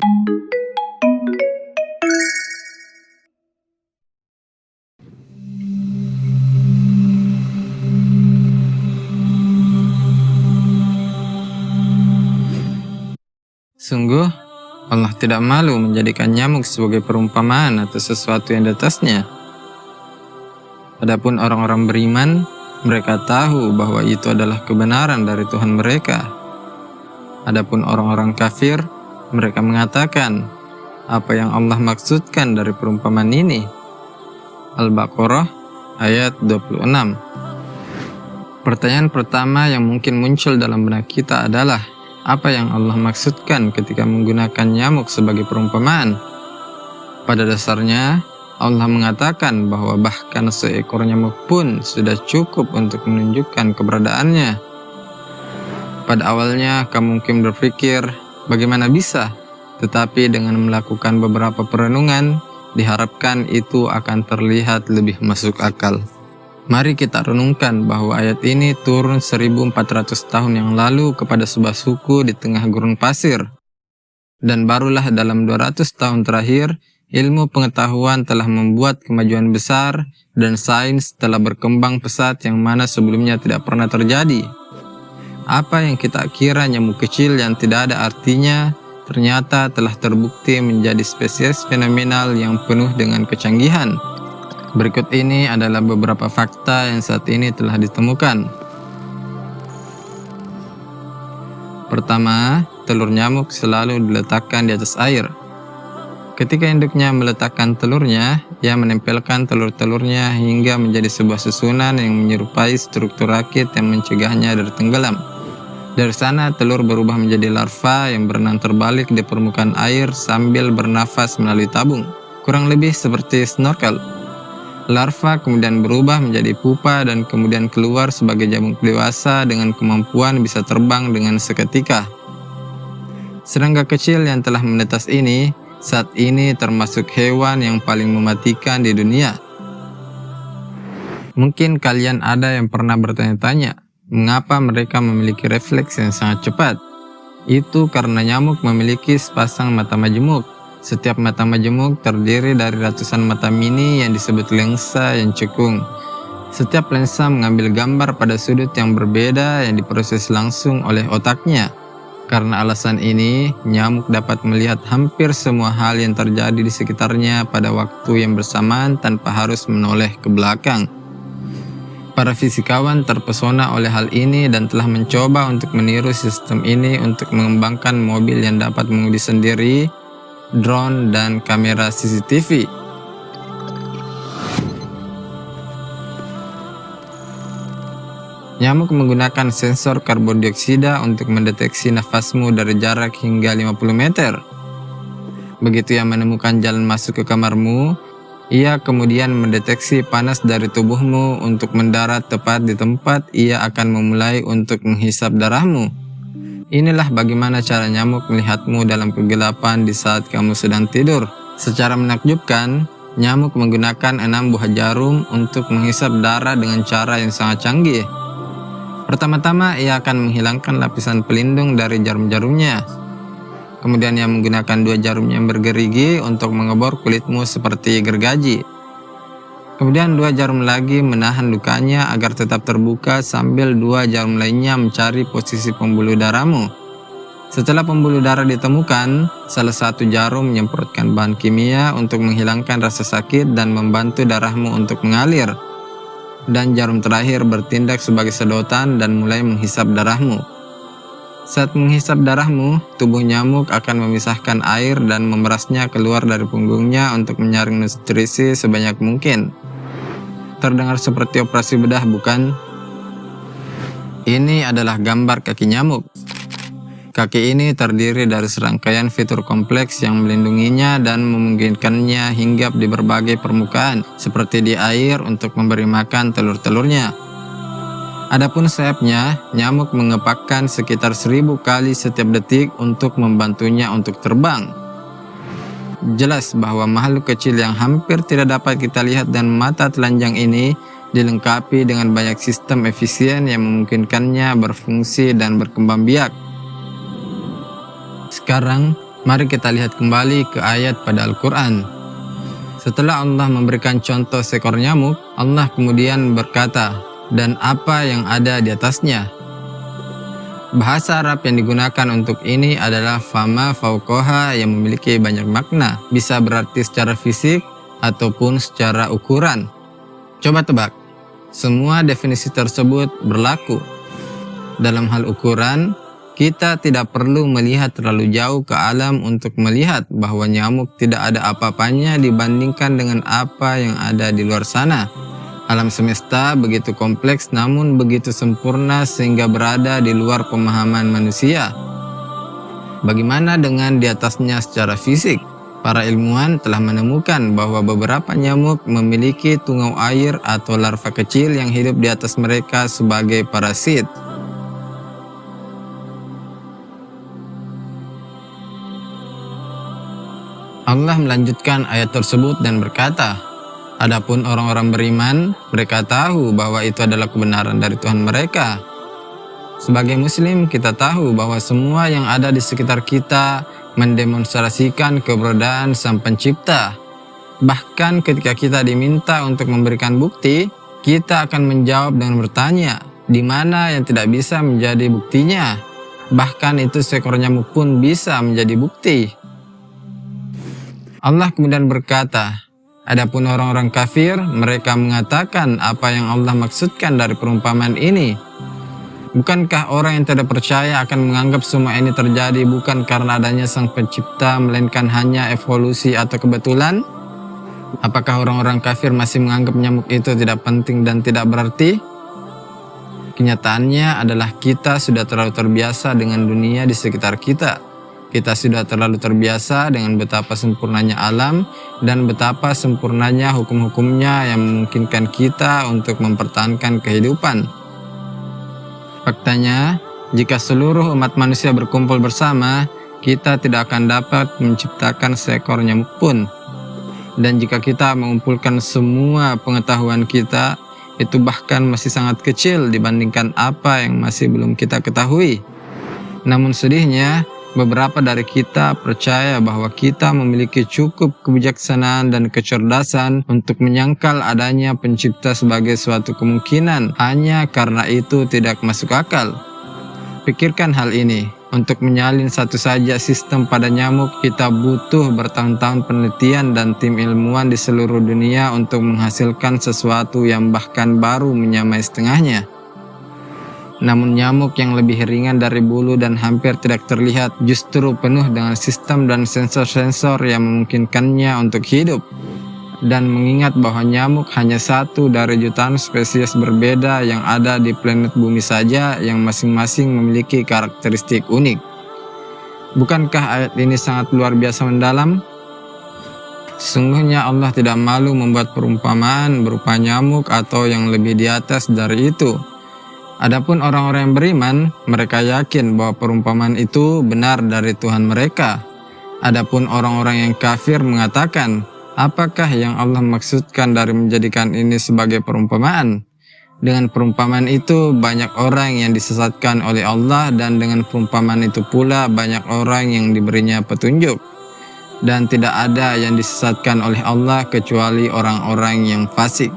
Sungguh, Allah tidak malu menjadikan nyamuk sebagai perumpamaan atau sesuatu yang di atasnya. Adapun orang-orang beriman, mereka tahu bahwa itu adalah kebenaran dari Tuhan mereka. Adapun orang-orang kafir, mereka mengatakan, apa yang Allah maksudkan dari perumpamaan ini? Al-Baqarah ayat 26. Pertanyaan pertama yang mungkin muncul dalam benak kita adalah, apa yang Allah maksudkan ketika menggunakan nyamuk sebagai perumpamaan? Pada dasarnya, Allah mengatakan bahwa bahkan seekor nyamuk pun sudah cukup untuk menunjukkan keberadaannya. Pada awalnya, kamu mungkin berpikir, bagaimana bisa? Tetapi dengan melakukan beberapa perenungan, diharapkan itu akan terlihat lebih masuk akal. Mari kita renungkan bahwa ayat ini turun 1400 tahun yang lalu kepada sebuah suku di tengah gurun pasir. Dan barulah dalam 200 tahun terakhir, ilmu pengetahuan telah membuat kemajuan besar dan sains telah berkembang pesat yang mana sebelumnya tidak pernah terjadi. Apa yang kita kira nyamuk kecil yang tidak ada artinya, ternyata telah terbukti menjadi spesies fenomenal yang penuh dengan kecanggihan. Berikut ini adalah beberapa fakta yang saat ini telah ditemukan. Pertama, telur nyamuk selalu diletakkan di atas air. Ketika induknya meletakkan telurnya, ia menempelkan telur-telurnya hingga menjadi sebuah susunan yang menyerupai struktur rakit yang mencegahnya dari tenggelam. Dari sana, telur berubah menjadi larva yang berenang terbalik di permukaan air sambil bernafas melalui tabung. Kurang lebih seperti snorkel. Larva kemudian berubah menjadi pupa dan kemudian keluar sebagai jamuk dewasa dengan kemampuan bisa terbang dengan seketika. Serangga kecil yang telah menetas ini saat ini termasuk hewan yang paling mematikan di dunia. Mungkin kalian ada yang pernah bertanya-tanya, mengapa mereka memiliki refleks yang sangat cepat? Itu karena nyamuk memiliki sepasang mata majemuk. Setiap mata majemuk terdiri dari ratusan mata mini yang disebut lensa yang cekung. Setiap lensa mengambil gambar pada sudut yang berbeda yang diproses langsung oleh otaknya. Karena alasan ini, nyamuk dapat melihat hampir semua hal yang terjadi di sekitarnya pada waktu yang bersamaan tanpa harus menoleh ke belakang. Para fisikawan terpesona oleh hal ini dan telah mencoba untuk meniru sistem ini untuk mengembangkan mobil yang dapat mengemudi sendiri, drone, dan kamera CCTV. Nyamuk menggunakan sensor karbon dioksida untuk mendeteksi nafasmu dari jarak hingga 50 meter. Begitu ia menemukan jalan masuk ke kamarmu, ia kemudian mendeteksi panas dari tubuhmu untuk mendarat tepat di tempat ia akan memulai untuk menghisap darahmu. Inilah bagaimana cara nyamuk melihatmu dalam kegelapan di saat kamu sedang tidur. Secara menakjubkan, nyamuk menggunakan 6 buah jarum untuk menghisap darah dengan cara yang sangat canggih. Pertama-tama, ia akan menghilangkan lapisan pelindung dari jarum-jarumnya. Kemudian ia menggunakan 2 jarum yang bergerigi untuk mengebor kulitmu seperti gergaji. Kemudian 2 jarum lagi menahan lukanya agar tetap terbuka sambil 2 jarum lainnya mencari posisi pembuluh darahmu. Setelah pembuluh darah ditemukan, salah satu jarum menyemprotkan bahan kimia untuk menghilangkan rasa sakit dan membantu darahmu untuk mengalir. Dan jarum terakhir bertindak sebagai sedotan dan mulai menghisap darahmu. Saat menghisap darahmu, tubuh nyamuk akan memisahkan air dan memerasnya keluar dari punggungnya untuk menyaring nutrisi sebanyak mungkin. Terdengar seperti operasi bedah, bukan? Ini adalah gambar kaki nyamuk. Kaki ini terdiri dari serangkaian fitur kompleks yang melindunginya dan memungkinkannya hinggap di berbagai permukaan, seperti di air untuk memberi makan telur-telurnya. Adapun sayapnya, nyamuk mengepakkan sekitar 1000 kali setiap detik untuk membantunya untuk terbang. Jelas bahwa makhluk kecil yang hampir tidak dapat kita lihat dan mata telanjang ini dilengkapi dengan banyak sistem efisien yang memungkinkannya berfungsi dan berkembang biak. Sekarang, Mari kita lihat kembali ke ayat pada Al-Quran. Setelah Allah memberikan contoh seekor nyamuk, Allah kemudian berkata, "Dan apa yang ada di atasnya." Bahasa Arab yang digunakan untuk ini adalah fama fauqaha yang memiliki banyak makna, bisa berarti secara fisik ataupun secara ukuran. Coba tebak, semua definisi tersebut berlaku. Dalam hal ukuran, kita tidak perlu melihat terlalu jauh ke alam untuk melihat bahwa nyamuk tidak ada apa-apanya dibandingkan dengan apa yang ada di luar sana. Alam semesta begitu kompleks namun begitu sempurna sehingga berada di luar pemahaman manusia. Bagaimana dengan di atasnya secara fisik? Para ilmuwan telah menemukan bahwa beberapa nyamuk memiliki tungau air atau larva kecil yang hidup di atas mereka sebagai parasit. Allah melanjutkan ayat tersebut dan berkata, "Adapun orang-orang beriman, mereka tahu bahwa itu adalah kebenaran dari Tuhan mereka." Sebagai muslim, kita tahu bahwa semua yang ada di sekitar kita mendemonstrasikan keberadaan Sang Pencipta. Bahkan ketika kita diminta untuk memberikan bukti, kita akan menjawab dengan bertanya, di mana yang tidak bisa menjadi buktinya? Bahkan itu seekor nyamuk pun bisa menjadi bukti. Allah kemudian berkata, "Adapun orang-orang kafir, mereka mengatakan apa yang Allah maksudkan dari perumpamaan ini. Bukankah orang yang tidak percaya akan menganggap semua ini terjadi bukan karena adanya Sang Pencipta, melainkan hanya evolusi atau kebetulan? Apakah orang-orang kafir masih menganggap nyamuk itu tidak penting dan tidak berarti?" Kenyataannya adalah kita sudah terlalu terbiasa dengan dunia di sekitar kita. Kita sudah terlalu terbiasa dengan betapa sempurnanya alam dan betapa sempurnanya hukum-hukumnya yang memungkinkan kita untuk mempertahankan kehidupan. Faktanya, jika seluruh umat manusia berkumpul bersama, kita tidak akan dapat menciptakan seekor nyamuk pun. Dan jika kita mengumpulkan semua pengetahuan kita, itu bahkan masih sangat kecil dibandingkan apa yang masih belum kita ketahui. Namun sedihnya, beberapa dari kita percaya bahwa kita memiliki cukup kebijaksanaan dan kecerdasan untuk menyangkal adanya pencipta sebagai suatu kemungkinan hanya karena itu tidak masuk akal. Pikirkan hal ini. Untuk menyalin satu saja sistem pada nyamuk, kita butuh bertahun-tahun penelitian dan tim ilmuwan di seluruh dunia untuk menghasilkan sesuatu yang bahkan baru menyamai setengahnya. Namun nyamuk yang lebih ringan dari bulu dan hampir tidak terlihat justru penuh dengan sistem dan sensor-sensor yang memungkinkannya untuk hidup. Dan mengingat bahwa nyamuk hanya satu dari jutaan spesies berbeda yang ada di planet bumi saja yang masing-masing memiliki karakteristik unik. Bukankah ayat ini sangat luar biasa mendalam? Sesungguhnya Allah tidak malu membuat perumpamaan berupa nyamuk atau yang lebih di atas dari itu. Adapun orang-orang yang beriman, mereka yakin bahwa perumpamaan itu benar dari Tuhan mereka. Adapun orang-orang yang kafir mengatakan, apakah yang Allah maksudkan dari menjadikan ini sebagai perumpamaan? Dengan perumpamaan itu banyak orang yang disesatkan oleh Allah dan dengan perumpamaan itu pula banyak orang yang diberinya petunjuk. Dan tidak ada yang disesatkan oleh Allah kecuali orang-orang yang fasik.